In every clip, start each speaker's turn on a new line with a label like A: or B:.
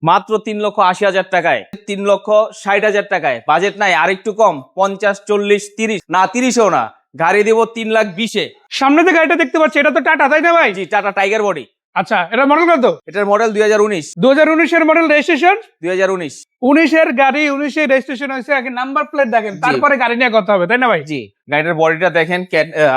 A: মাত্র 3,80,000 টাকায়, 3,60,000 টাকায়। বাজেট নাই আর একটু কম, 50, 40, 30 না, 30ও না, গাড়ি দেবো 3,20,000-এ।
B: সামনে যে গাড়িটা দেখতে পাচ্ছি এটা তো টাটা, তাই না ভাই?
A: জি, টাটা টাইগার বডি।
B: আচ্ছা, এটা মডেল কত?
A: এটার মডেল 2019।
B: 2019 এর মডেল, রেজিস্ট্রেশন
A: 2019।
B: 19 এর গাড়ি, 19 এর রেজিস্ট্রেশন হয়েছে। আগে নাম্বার প্লেট দেখেন, তারপরে গাড়ি নিয়ে কথা হবে, তাই না ভাই?
A: জি, গাড়িটার বডিটা দেখেন,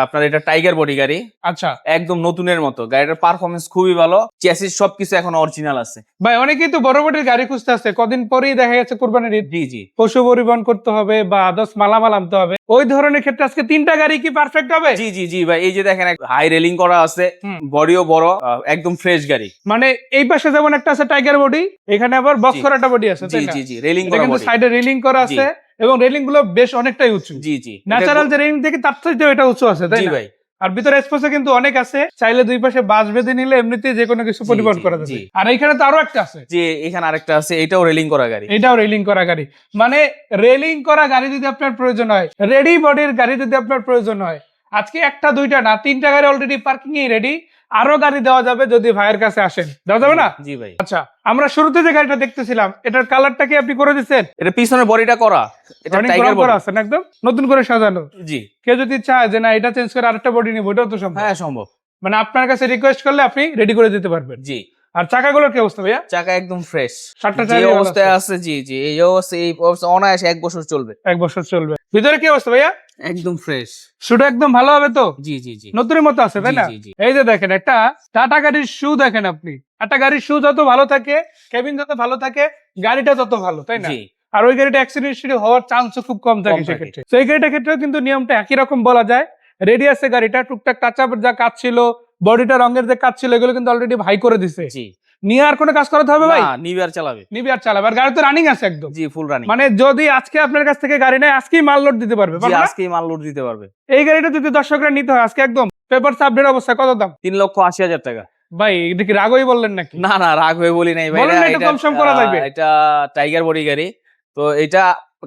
A: আপনার এটা টাইগার বডি গাড়ি,
B: আচ্ছা
A: একদম নতুনের মতো। গাড়িটার পারফরমেন্স খুবই ভালো, চ্যাসিস সবকিছু এখন অরিজিনাল আছে।
B: ভাই, অনেকেই তো বড় বড় গাড়ি খুঁজতে আসছে, কদিন পরেই দেখা যাচ্ছে কুরবানির ঈদ,
A: জি জি,
B: পশু পরিবহন করতে হবে বা আদার্স মালামাল আনতে হবে, ওই ধরনের ক্ষেত্রে আজকে তিনটা গাড়ি কি পারফেক্ট হবে?
A: জি জি জি ভাই, এই যে দেখেন হাই রেলিং করা আছে, বডিও বড়, একদম ফ্রেশ গাড়ি।
B: মানে এই পাশে যেমন একটা আছে টাইগার বডি, এখানে আবার বক্স করা একটা বডি আছে,
A: জি
B: তাই না?
A: জি জি, রেলিং
B: এটা
A: করা
B: কিন্তু
A: বডি।
B: সাইডে রেলিং করা আছে এবং রেলিং গুলো বেশ অনেকটাই উঁচু।
A: জি জি,
B: ন্যাচারাল যে রেলিং থেকে তার থেকে এটা উঁচু আছে, তাই
A: জি
B: না
A: ভাই।
B: আর ভিতরে স্পেসে কিন্তু অনেক আছে, চাইলে দুই পাশে বাস বেঁধে নিলে এমনিতেই যে কোনো কিছু পরিবহন করা যাবে। আর এইখানে তো আরো একটা আছে,
A: যে এখানে আরেকটা আছে, এটাও রেলিং করা গাড়ি।
B: এটাও রেলিং করা গাড়ি। মানে রেলিং করা গাড়ি যদি আপনার প্রয়োজন হয়, রেডি বডির গাড়ি যদি আপনার প্রয়োজন হয়, আজকে একটা দুইটা না, তিনটা গাড়ি অলরেডি পার্কিং এ রেডি। আরো গাড়ি দেওয়া যাবে যদি ভাইয়ের কাছে আসেন, দেওয়া যাবে না?
A: জি ভাই।
B: আচ্ছা, আমরা শুরুতে যে গাড়িটা দেখতেছিলাম, এটার কালারটা কি আপনি করে দিচ্ছেন?
A: এটা পিছনের বডিটা করা, এটা টাইগার বডি
B: আছে না, একদম নতুন করে সাজানো।
A: জি,
B: কেউ যদি চায় যে না এটা চেঞ্জ করে আরেকটা বডি নিব, এটাও তো সম্ভব।
A: হ্যাঁ সম্ভব।
B: মানে আপনার কাছে রিকোয়েস্ট করলে আপনি রেডি করে দিতে পারবেন।
A: জি।
B: আর চাকাগুলোর কি অবস্থা ভাইয়া?
A: চাকা একদম ফ্রেশ,
B: সাতটা
A: যে
B: টায়ারই ভালো
A: অবস্থায়
B: আছে।
A: আছে। জি জি, এই অবস্থা, এই অবস্থা অনায়াসে 1 বছর চলবে।
B: 1 বছর চলবে। ভিতরে কি অবস্থা ভাইয়া?
A: একদম ফ্রেশ।
B: শুটা একদম ভালো হবে তো?
A: জি জি জি,
B: নতুনের মতো আছে, তাই
A: জি
B: না?
A: জি জি।
B: এই যে দেখেন, একটা টাটা গাড়ির শু দেখেন আপনি। একটা গাড়ির শু যত ভালো থাকে, কেবিন যত ভালো থাকে, গাড়িটা তত ভালো, তাই না?
A: জি।
B: আর ওই গাড়িটা অ্যাক্সিডেন্ট হওয়ার চান্সও খুব কম থাকে
A: থাকে।
B: সেক্ষেত্রে। তো এই গাড়িটার ক্ষেত্রেও কিন্তু নিয়মটা একই রকম বলা যায়। রেডি আছে গাড়িটা, টুকটাক টাচ আপের যা কাজ ছিল, বডিটা রঙের যে কাজ ছিল, এগুলো কিন্তু অলরেডি ভাই করে দিছে।
A: জি।
B: নিয়ে আর কোনো কাজ করাতে হবে ভাই?
A: না, নিবে আর চালাবে।
B: নিবি আর চালাবে। আর গাড়ি তো রানিং আছে একদম।
A: জি, ফুল রানিং।
B: মানে যদি আজকে আপনার কাছ থেকে গাড়ি নেয়, আজকেই মাল লোড দিতে পারবে।
A: জি,
B: পারবে না?
A: আজকেই মাল লোড দিতে পারবে।
B: এই গাড়িটা যদি দর্শকরা নিতে হয় আজকে, একদম পেপার আপডেট অবস্থা, কত দাম?
A: 3,80,000 টাকা।
B: ভাই এটা কি রাগই বললেন নাকি?
A: না না, রাগ হয়ে বলি নাই ভাই।
B: বলেন না, একটু কম সম করা যাবে।
A: এটা টাইগার বডি গাড়ি, তো এটা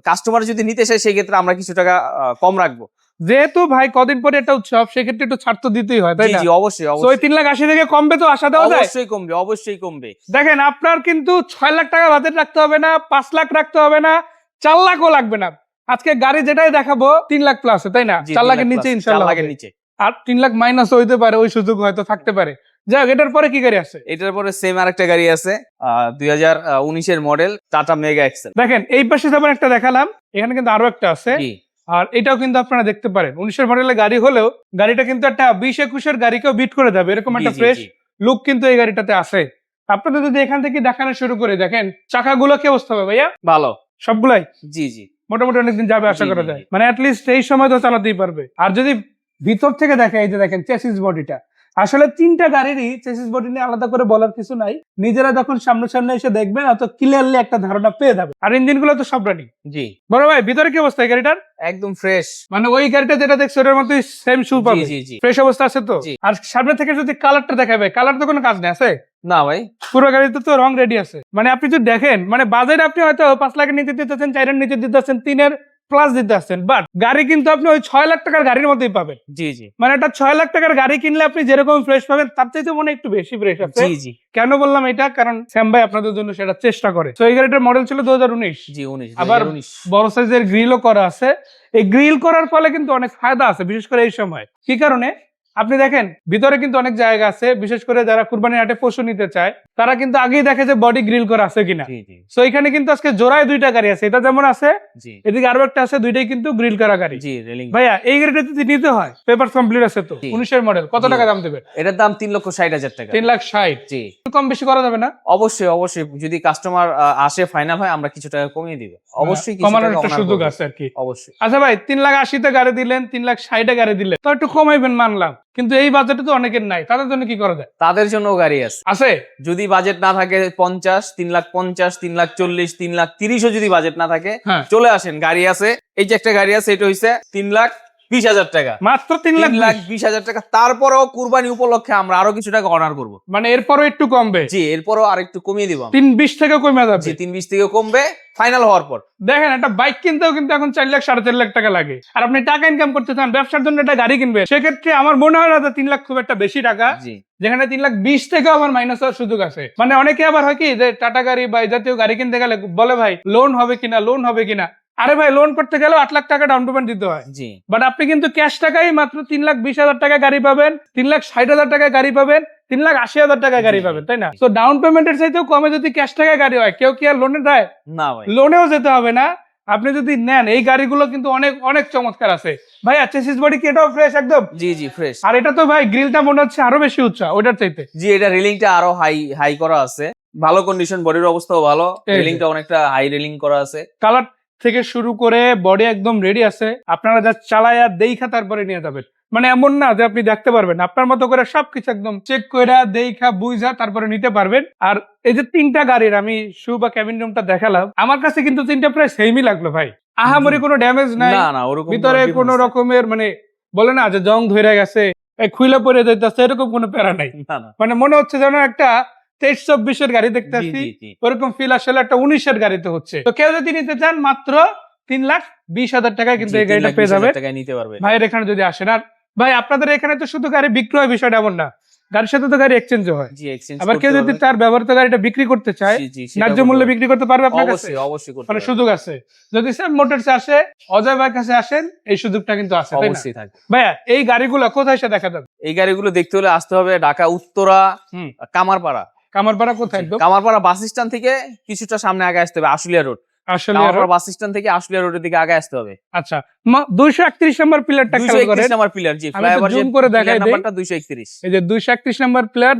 A: কাস্টমার যদি নিতে চায় সেক্ষেত্রে আমরা কিছু টাকা কম রাখবো।
B: যেহেতু ভাই কদিন পরে একটা উৎসব, সেক্ষেত্রে একটু ছাড় তো দিতেই হয়, তাই
A: জি
B: না?
A: জি, অবশ্যই
B: তো ওই
A: অবশ্যই।
B: 3,80,000 থেকে কমবে তো আশা দেওয়া যায়?
A: অবশ্যই কমবে, অবশ্যই কমবে।
B: দেখেন, আপনার কিন্তু 6 লাখ টাকা বাজেট রাখতে হবে না, 5 লাখ রাখতে হবে না, 4 লাখও লাগবে না। আজকে গাড়ি যেটাই দেখাবো 3 লাখ প্লাস, তাই না? 4 লাখের নিচে ইনশাআল্লাহ
A: 4 লাখের
B: হবে।
A: নিচে।
B: আর 3 লাখ মাইনাস হইতে পারে, ওই সুযোগ হয়তো থাকতে পারে। যাই হোক, এটার পরে কি গাড়ি আছে?
A: এটার পরে সেম আরেকটা গাড়ি আছে, 2019 এর মডেল, টাটা মেগা এক্সেল।
B: দেখেন, এই পাশে যেমন একটা দেখালাম, এখানে কিন্তু আরো একটা আছে।
A: জি
B: আর এটাও কিন্তু আপনারা দেখতে পারেন, 19 মডেলের গাড়ি হলেও গাড়িটা কিন্তু একটা 20-21 এর গাড়িকেও বিট করে যাবে, এরকম একটা
A: জি,
B: ফ্রেশ
A: জি।
B: লুক কিন্তু এই গাড়িটাতে আছে। আপনাদের যদি এখান থেকে দেখানো শুরু করে, দেখেন চাকাগুলো কি অবস্থা হবে ভাইয়া?
A: ভালো।
B: সবগুলাই
A: জি জি
B: মোটামুটি অনেকদিন যাবে আশা
A: জি,
B: করা
A: জি,
B: যায়।
A: জি।
B: মানে অ্যাটলিস্ট এই সময় তো চালাতেই পারবে। আর যদি ভিতর থেকে দেখে, এই যে দেখেন চেসিস বডিটা, আসলে তিনটা গাড়িরই চেসিস বডি নিয়ে আলাদা করে বলার কিছু নাই। নিজেরা যখন সামনে এসে দেখবেন, অত ক্লিয়ারলি একটা ধারণা পেয়ে যাবে। আর ইঞ্জিন গুলো তো সব রানিং।
A: জি,
B: বড় ভাই, ভিতরে কি অবস্থা এই গাড়িটার?
A: একদম ফ্রেশ।
B: মানে ওই গাড়িটা যেটা দেখছো ওটার মতোই সেম শু পাবে।
A: জি জি।
B: ফ্রেশ অবস্থা আছে তো?
A: জি।
B: আর সামনে থেকে যদি কালারটা দেখাবে, কালার তো কোনো কাজ নেই, আছে?
A: না ভাই,
B: পুরো গাড়িতে তো রং রেডি আছে। মানে আপনি যদি দেখেন, মানে বাজেট আপনি হয়তো 5 লাখের নিচে দিতেছেন, 4 এর নিচে দিতেছেন, 3 এর প্লাস দিতে আসছেন, বাট গাড়ি কিন্তু আপনি ওই 6 লাখ টাকার গাড়ির মতোই পাবেন।
A: জি জি
B: মানে একটা 6 লাখ টাকার গাড়ি কিনলে আপনি যেরকম ফ্রেশ পাবেন, তার চাইতে মনে হয় একটু বেশি ফ্রেশ আছে।
A: জি জি
B: কেন বললাম এটা? কারণ শ্যাম ভাই আপনাদের জন্য সেটা চেষ্টা করে। তো এই গাড়িটার মডেল ছিল 2019।
A: জি, 19।
B: আবার
A: 2019।
B: বড় সাইজের গ্রিলও করা আছে। এই গ্রিল করার ফলে কিন্তু অনেক ফায়দা আছে, বিশেষ করে এই সময়। কি কারণে? আপনি দেখেন, ভিতরে কিন্তু অনেক জায়গা আছে, বিশেষ করে যারা কুরবানির হাটে পশু নিতে চায়, তারা কিন্তু আগেই দেখে যে বডি গ্রিল করা আছে কিনা।
A: জি জি
B: তো এখানে কিন্তু আজকে জোড়ায় 2টা গাড়ি আছে, এটা যেমন আছে,
A: জি
B: এদিকে আরো একটা আছে, দুইটাই কিন্তু গ্রিল করা গাড়ি।
A: জি, রেলিং।
B: ভাইয়া, এই গাড়িটা যদি নিতে হয়, পেপার কমপ্লিট আছে তো,
A: জি।
B: 19 এর মডেল, কত
A: জি।
B: টাকা দাম দেবেন?
A: এটার দাম 3,60,000 টাকা।
B: 3,60,000।
A: জি,
B: একটু কম বেশি করা যাবে না?
A: অবশ্যই অবশ্যই, যদি কাস্টমার আসে ফাইনাল হয়, আমরা কিছু টাকা কমিয়ে দিব। অবশ্যই কিছু
B: কমানোর
A: টাকা
B: একটা
A: honor
B: সুযোগ
A: করব।
B: আছে আর কি।
A: অবশ্যই।
B: আচ্ছা ভাই, 3,80,000 তে গাড়ি দিলেন, 3,60,000 গাড়ি দিলেন, তো একটু কমাইবেন মানলাম, কিন্তু এই বাজেটে তো অনেকের নাই, তাদের জন্য কি করা যায়?
A: তাদের জন্য গাড়ি আছে।
B: আছে?
A: যদি বাজেট না থাকে 50, 3,50,000, 3,40,000, 3,30,000 যদি বাজেট না থাকে,
B: হ্যাঁ।
A: চলে আসেন, গাড়ি আছে। এই যে একটা গাড়ি আছে, এটা হইছে 20,000 টাকা,
B: মাত্র
A: 3,20,000 টাকা। তারপরেও কুরবানি উপলক্ষে আমরা আরো কিছু টাকা অনার করব।
B: মানে এরপরও একটু কমবে,
A: জি, এরপরও আরেকটু কমিয়ে দিব।
B: 320 থেকে কমে যাবে।
A: জি, 320 থেকে কমবে ফাইনাল হওয়ার পর।
B: দেখেন একটা বাইক কিনতেও কিন্তু এখন 4 লাখ 4.5 লাখ টাকা লাগে, আর আপনি টাকা ইনকাম করতে চান, ব্যবসার জন্য একটা গাড়ি কিনবেন, সেক্ষেত্রে আমার মনে হয় না যে 3 লাখ খুব একটা বেশি টাকা,
A: জি,
B: যেখানে 3,20,000 থেকে আমার মাইনাস হওয়ার সুযোগ আছে। মানে অনেকে আবার হয় কি যে টাটা গাড়ি বা এই জাতীয় গাড়ি কিনতে গেলে বলে ভাই লোন হবে কিনা, লোন হবে কিনা। আরে ভাই লোন করতে গেলেও 8 লাখ টাকা ডাউন পেমেন্ট দিতে হয়,
A: জি,
B: বাট আপনি কিন্তু ক্যাশ টাকায় মাত্র 3,20,000 টাকা গাড়ি পাবেন, 3,60,000 টাকা গাড়ি পাবেন, 3,80,000 টাকা গাড়ি পাবেন, তাই না? তো ডাউন পেমেন্টের চাইতেও কমে যদি ক্যাশ টাকায় গাড়ি হয়, কেউ কি আর লোনে দেয়?
A: না ভাই,
B: লোনেও যেতে হবে না। আপনি যদি নেন এই গাড়িগুলো কিন্তু অনেক অনেক চমৎকার আছে ভাই। চেসিস বডি কি এটাও ফ্রেশ একদম?
A: জি, জি, ফ্রেশ।
B: আর এটা তো ভাই গ্রিলটা মনে হচ্ছে আরো বেশি উচ্চা ওটার চাইতে।
A: জি, এটা রেলিংটা আরো হাই হাই করা আছে, ভালো কন্ডিশন, বডির অবস্থাও ভালো,
B: এই যে।
A: রেলিংটা অনেকটা হাই রেলিং করা আছে।
B: কালার থেকে শুরু করে বডি একদম রেডি আছে, আপনারা যা চালায়া দেইখা তারপরে নিয়ে যাবেন। মানে এমন না যে আপনি দেখতে পারবেন, আপনার মতো করে সবকিছু একদম চেক কইরা দেইখা বুঝা তারপরে নিতে পারবেন। আর এই যে 3টা গাড়ির আমি শু বা ক্যাবিন রুমটা দেখালাম, আমার কাছে কিন্তু 3টা প্রায় সেমই লাগলো ভাই। আহামরি কোনো ড্যামেজ নাই,
A: না, না, ওরকম
B: ভিতরে কোনো রকমের মানে বলে না যে জং ধরে গেছে, খুইলা পড়ে যাইতেছে, এরকম কোনো প্যারা নাই।
A: না, না।
B: মানে মনে হচ্ছে যেন একটা 23-24 গাড়ি দেখতেছি,
A: জি, জি, জি।
B: ওরকম ফিল আসলে একটা 19 গাড়িতে হচ্ছে। তো কেউ যদি নিতে চান মাত্র 3,20,000 টাকায় কিন্তু
A: জি,
B: এই গাড়িটা পেয়ে
A: 3,20,000
B: যাবে
A: টাকায় নিতে পারবে।
B: ভাইয়ের এখানে যদি আসেন। আর ভাই আপনাদের এখানে তো শুধু গাড়ি বিক্রয় বিষয়টা এমন না, গাড়ির সাথে তো গাড়ি এক্সচেঞ্জও হয়।
A: জি, এক্সচেঞ্জ
B: আবার কেউ
A: করতে
B: যদি
A: পারবে।
B: তার ব্যবহৃত গাড়িটা বিক্রি করতে চায়,
A: জি, জি, সেটাও
B: ন্যায্য
A: করতে
B: মূল্যে
A: পারবে।
B: বিক্রি করতে পারবে আপনার কাছে,
A: অবশ্যই, অবশ্যই করতে
B: মানে
A: পারবে।
B: সুযোগ আছে। যদি স্যাম মোটরসে আসে, অজয় ভাইয়ের কাছে আসেন, এই সুযোগটা কিন্তু আছে, তাই না?
A: অবশ্যই থাকবে।
B: ভাইয়া এই গাড়িগুলো কোথায় এসে দেখা যাবে?
A: এই গাড়িগুলো দেখতে হলে আসতে হবে ঢাকা উত্তরা,
B: হুম,
A: কামারপাড়া।
B: কামারপাড়া কোথায় একদম?
A: কামারপাড়া বাস স্ট্যান্ড থেকে কিছুটা সামনে আগে আসতে হবে, আশুলিয়া রোড।
B: আসলে
A: কামারপাড়া বাস স্ট্যান্ড থেকে আশুলিয়া রোডের দিকে আগে আসতে হবে।
B: আচ্ছা 231 নম্বর পিলারটা খেয়াল করেন,
A: 231 নাম্বার পিলার। জি,
B: আমি একটু
A: ফ্লাইওভার
B: জুম করে দেখাই দেই।
A: নাম্বারটা 231।
B: এই যে 231 নম্বর প্লেয়ার,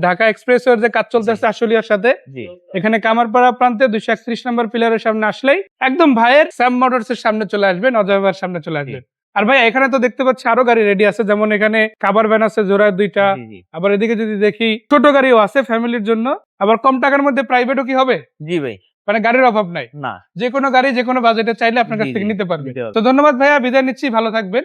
B: ঢাকা এক্সপ্রেসওয়ের যে কাজ চলতেছে আশুলিয়ার সাথে,
A: জি,
B: এখানে কামারপাড়া প্রান্তে 231 নম্বর পিলারের সামনে আসলেই একদম ভাইয়ের স্যাম মোটরস এর সামনে চলে আসবেন, অজয় ভাইয়ের সামনে চলে আসবেন। আর ভাই এখানে তো দেখতে পাচ্ছি আরো গাড়ি রেডি আছে, যেমন এখানে কাভার ভ্যান আছে জোড়া 2টা।
A: জি, জি,
B: আবার এদিকে যদি দেখি ছোট গাড়িও আছে ফ্যামিলির জন্য, আবার কম টাকার মধ্যে প্রাইভেটও কি হবে,
A: জি ভাই।
B: মানে গাড়ির অভাব নাই,
A: না,
B: যে কোনো গাড়ি যে কোনো বাজেটে চাইলে আপনার কাছ
A: জি,
B: থেকে
A: জি,
B: নিতে পারবে।
A: নিতে পারবে।
B: তো ধন্যবাদ ভাইয়া, বিদায় নিচ্ছি, ভালো থাকবেন।